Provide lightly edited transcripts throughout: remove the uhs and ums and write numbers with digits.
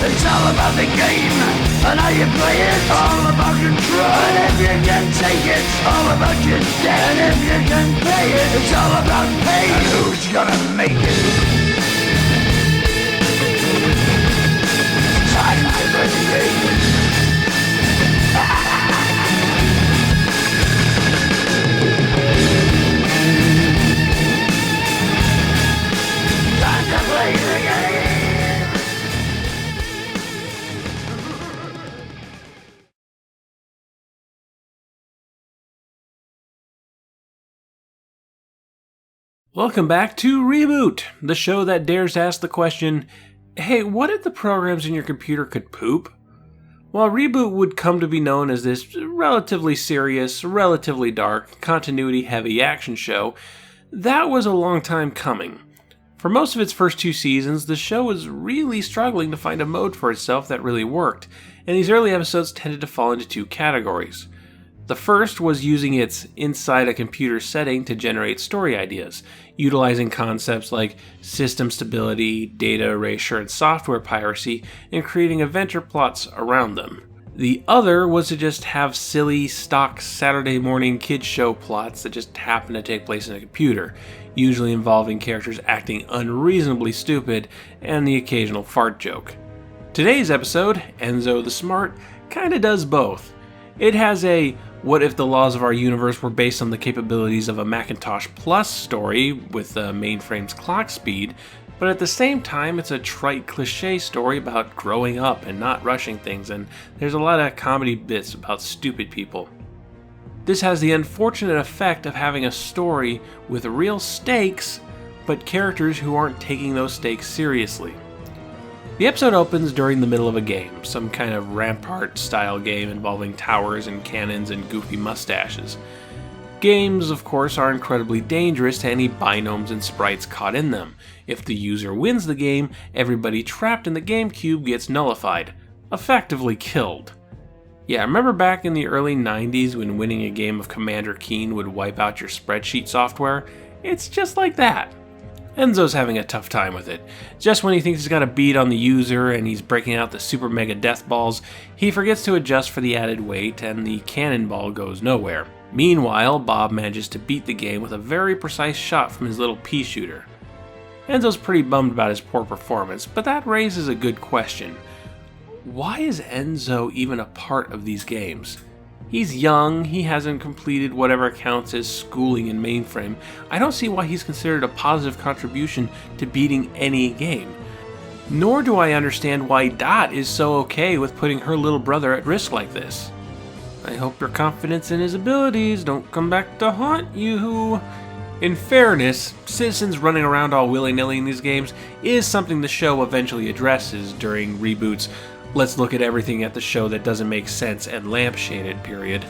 It's all about the game, and how you play it. All about control, and if you can take it. All about your debt, and if you can pay it. It's all about pain, and who's gonna make it. It's time to play the game. Time to play the game. Welcome back to Reboot, the show that dares to ask the question, hey, what if the programs in your computer could poop? While Reboot would come to be known as this relatively serious, relatively dark, continuity-heavy action show, that was a long time coming. For most of its first 2 seasons, the show was really struggling to find a mode for itself that really worked, and these early episodes tended to fall into 2 categories. The first was using its inside a computer setting to generate story ideas, utilizing concepts like system stability, data erasure, and software piracy, and creating adventure plots around them. The other was to just have silly, stock Saturday morning kids show plots that just happen to take place in a computer, usually involving characters acting unreasonably stupid and the occasional fart joke. Today's episode, Enzo the Smart, kinda does both. It has a what if the laws of our universe were based on the capabilities of a Macintosh Plus story with the mainframe's clock speed, but at the same time it's a trite cliche story about growing up and not rushing things, and there's a lot of comedy bits about stupid people. This has the unfortunate effect of having a story with real stakes, but characters who aren't taking those stakes seriously. The episode opens during the middle of a game, some kind of Rampart-style game involving towers and cannons and goofy mustaches. Games, of course, are incredibly dangerous to any binomes and sprites caught in them. If the user wins the game, everybody trapped in the GameCube gets nullified, effectively killed. Yeah, remember back in the early 90s when winning a game of Commander Keen would wipe out your spreadsheet software? It's just like that. Enzo's having a tough time with it. Just when he thinks he's got a beat on the user and he's breaking out the super mega death balls, he forgets to adjust for the added weight and the cannonball goes nowhere. Meanwhile, Bob manages to beat the game with a very precise shot from his little pea shooter. Enzo's pretty bummed about his poor performance, but that raises a good question. Why is Enzo even a part of these games? He's young, he hasn't completed whatever counts as schooling in mainframe. I don't see why he's considered a positive contribution to beating any game. Nor do I understand why Dot is so okay with putting her little brother at risk like this. I hope your confidence in his abilities don't come back to haunt you. In fairness, citizens running around all willy-nilly in these games is something the show eventually addresses during Reboot's let's look at everything at the show that doesn't make sense and lampshaded period.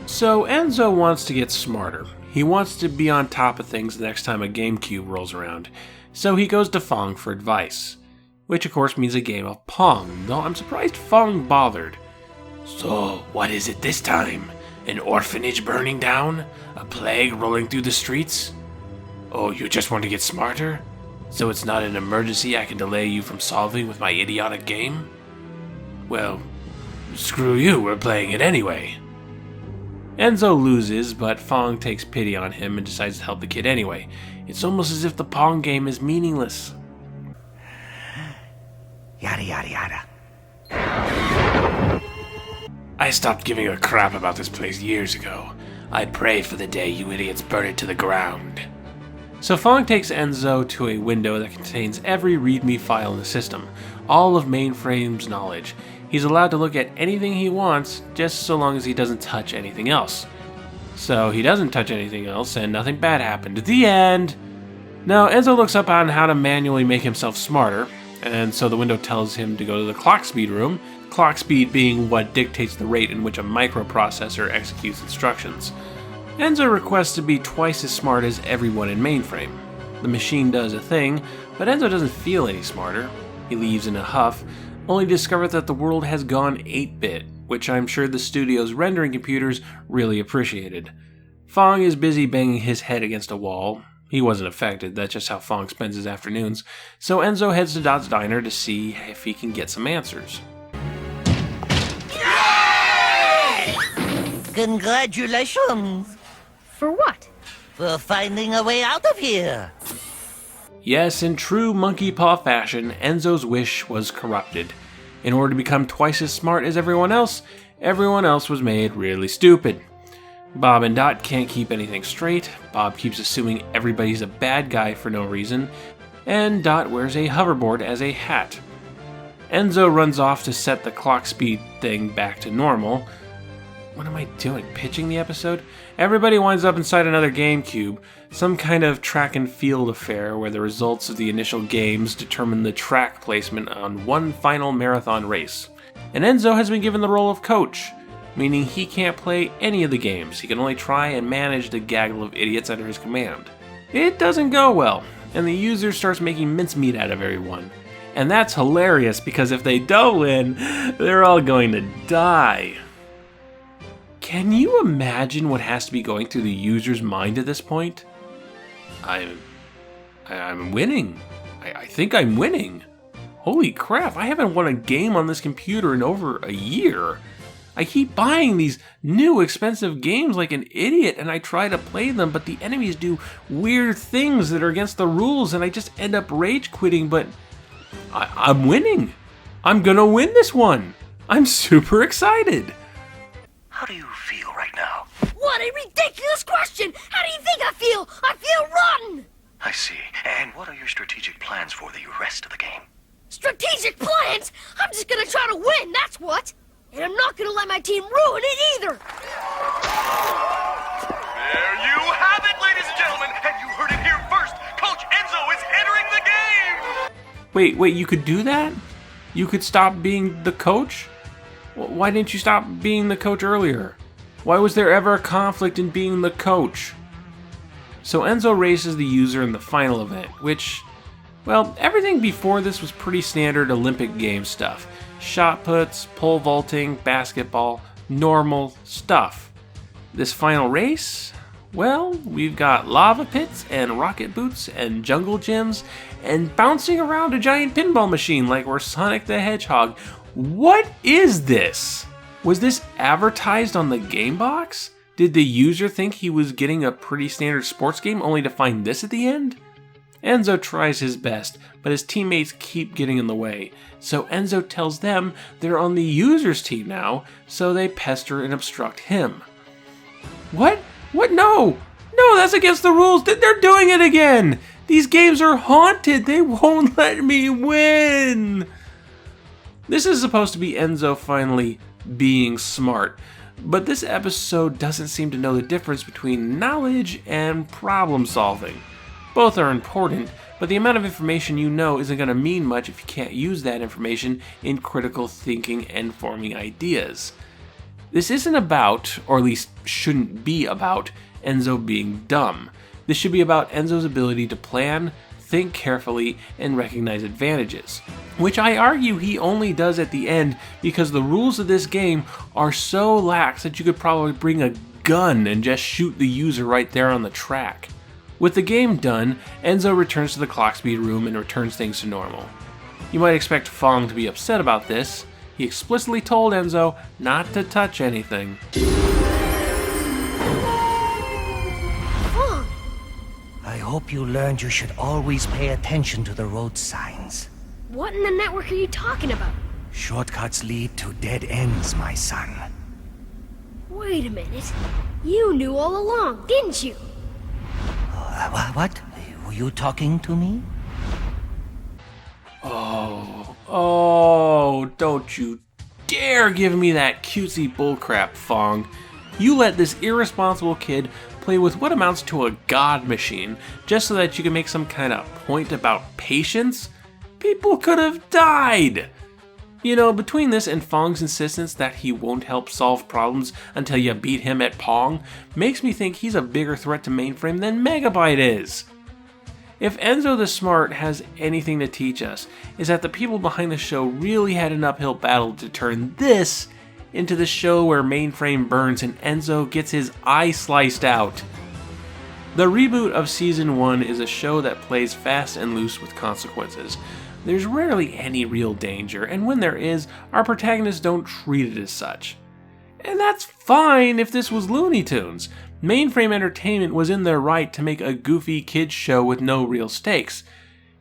So Enzo wants to get smarter. He wants to be on top of things the next time a GameCube rolls around. So he goes to Fong for advice. Which of course means a game of Pong, though I'm surprised Fong bothered. So, what is it this time? An orphanage burning down? A plague rolling through the streets? Oh, you just want to get smarter? So it's not an emergency I can delay you from solving with my idiotic game? Well, screw you, we're playing it anyway. Enzo loses, but Fong takes pity on him and decides to help the kid anyway. It's almost as if the Pong game is meaningless. Yada yada yada. I stopped giving a crap about this place years ago. I pray for the day you idiots burn it to the ground. So Fong takes Enzo to a window that contains every README file in the system, all of mainframe's knowledge. He's allowed to look at anything he wants, just so long as he doesn't touch anything else. So he doesn't touch anything else, and nothing bad happened. The end! Now, Enzo looks up on how to manually make himself smarter, and so the window tells him to go to the clock speed room, clock speed being what dictates the rate in which a microprocessor executes instructions. Enzo requests to be twice as smart as everyone in mainframe. The machine does a thing, but Enzo doesn't feel any smarter. He leaves in a huff, only to discover that the world has gone 8-bit, which I'm sure the studio's rendering computers really appreciated. Fong is busy banging his head against a wall. He wasn't affected, that's just how Fong spends his afternoons. So Enzo heads to Dot's Diner to see if he can get some answers. Congratulations For what? for finding a way out of here. Yes, in true monkey paw fashion, Enzo's wish was corrupted. In order to become twice as smart as everyone else was made really stupid. Bob and Dot can't keep anything straight. Bob keeps assuming everybody's a bad guy for no reason, and Dot wears a hoverboard as a hat. Enzo runs off to set the clock speed thing back to normal. What am I doing? Pitching the episode? Everybody winds up inside another GameCube, some kind of track and field affair where the results of the initial games determine the track placement on one final marathon race. And Enzo has been given the role of coach, meaning he can't play any of the games. He can only try and manage the gaggle of idiots under his command. It doesn't go well, and the user starts making mincemeat out of everyone. And that's hilarious because if they don't win, they're all going to die. Can you imagine what has to be going through the user's mind at this point? I'm winning. I think I'm winning. Holy crap, I haven't won a game on this computer in over a year. I keep buying these new expensive games like an idiot and I try to play them, but the enemies do weird things that are against the rules and I just end up rage quitting, but I'm winning. I'm gonna win this one. I'm super excited. How do you feel right now? What a ridiculous question! How do you think I feel? I feel rotten! I see. And what are your strategic plans for the rest of the game? Strategic plans? I'm just gonna try to win, that's what! And I'm not gonna let my team ruin it either! There you have it, ladies and gentlemen, and you heard it here first. Coach Enzo is entering the game! Wait, you could do that? You could stop being the coach? Why didn't you stop being the coach earlier? Why was there ever a conflict in being the coach? So Enzo races the user in the final event, which, well, everything before this was pretty standard Olympic game stuff. Shot puts, pole vaulting, basketball, normal stuff. This final race? Well, we've got lava pits and rocket boots and jungle gyms and bouncing around a giant pinball machine like we're Sonic the Hedgehog. What is this? Was this advertised on the game box? Did the user think he was getting a pretty standard sports game only to find this at the end? Enzo tries his best, but his teammates keep getting in the way. So Enzo tells them they're on the user's team now, so they pester and obstruct him. What? No, that's against the rules. They're doing it again. These games are haunted. They won't let me win. This is supposed to be Enzo finally being smart, but this episode doesn't seem to know the difference between knowledge and problem solving. Both are important, but the amount of information you know isn't going to mean much if you can't use that information in critical thinking and forming ideas. This isn't about, or at least shouldn't be about, Enzo being dumb. This should be about Enzo's ability to plan, think carefully, and recognize advantages. Which I argue he only does at the end because the rules of this game are so lax that you could probably bring a gun and just shoot the user right there on the track. With the game done, Enzo returns to the clock speed room and returns things to normal. You might expect Fong to be upset about this. He explicitly told Enzo not to touch anything. Fong! I hope you learned you should always pay attention to the road signs. What in the network are you talking about? Shortcuts lead to dead ends, my son. Wait a minute. You knew all along, didn't you? What? Were you talking to me? Oh, don't you dare give me that cutesy bullcrap, Fong. You let this irresponsible kid play with what amounts to a god machine just so that you can make some kind of point about patience? People could have died! You know, between this and Fong's insistence that he won't help solve problems until you beat him at Pong, makes me think he's a bigger threat to Mainframe than Megabyte is. If Enzo the Smart has anything to teach us, is that the people behind the show really had an uphill battle to turn this into the show where Mainframe burns and Enzo gets his eye sliced out. The reboot of Season 1 is a show that plays fast and loose with consequences. There's rarely any real danger, and when there is, our protagonists don't treat it as such. And that's fine if this was Looney Tunes. Mainframe Entertainment was in their right to make a goofy kids show with no real stakes.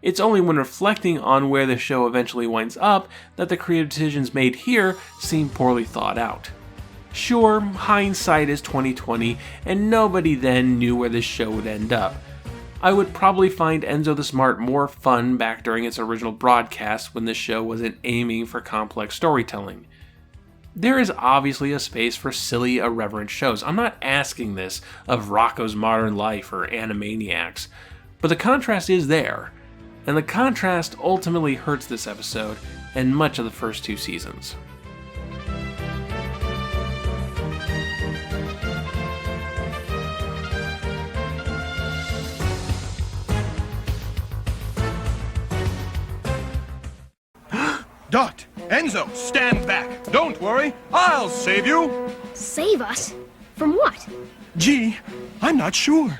It's only when reflecting on where the show eventually winds up that the creative decisions made here seem poorly thought out. Sure, hindsight is 20/20, and nobody then knew where this show would end up. I would probably find Enzo the Smart more fun back during its original broadcast when the show wasn't aiming for complex storytelling. There is obviously a space for silly, irreverent shows. I'm not asking this of Rocko's Modern Life or Animaniacs, but the contrast is there, and the contrast ultimately hurts this episode and much of the first 2 seasons. Dot, Enzo, stand back. Don't worry, I'll save you. Save us? From what? Gee, I'm not sure.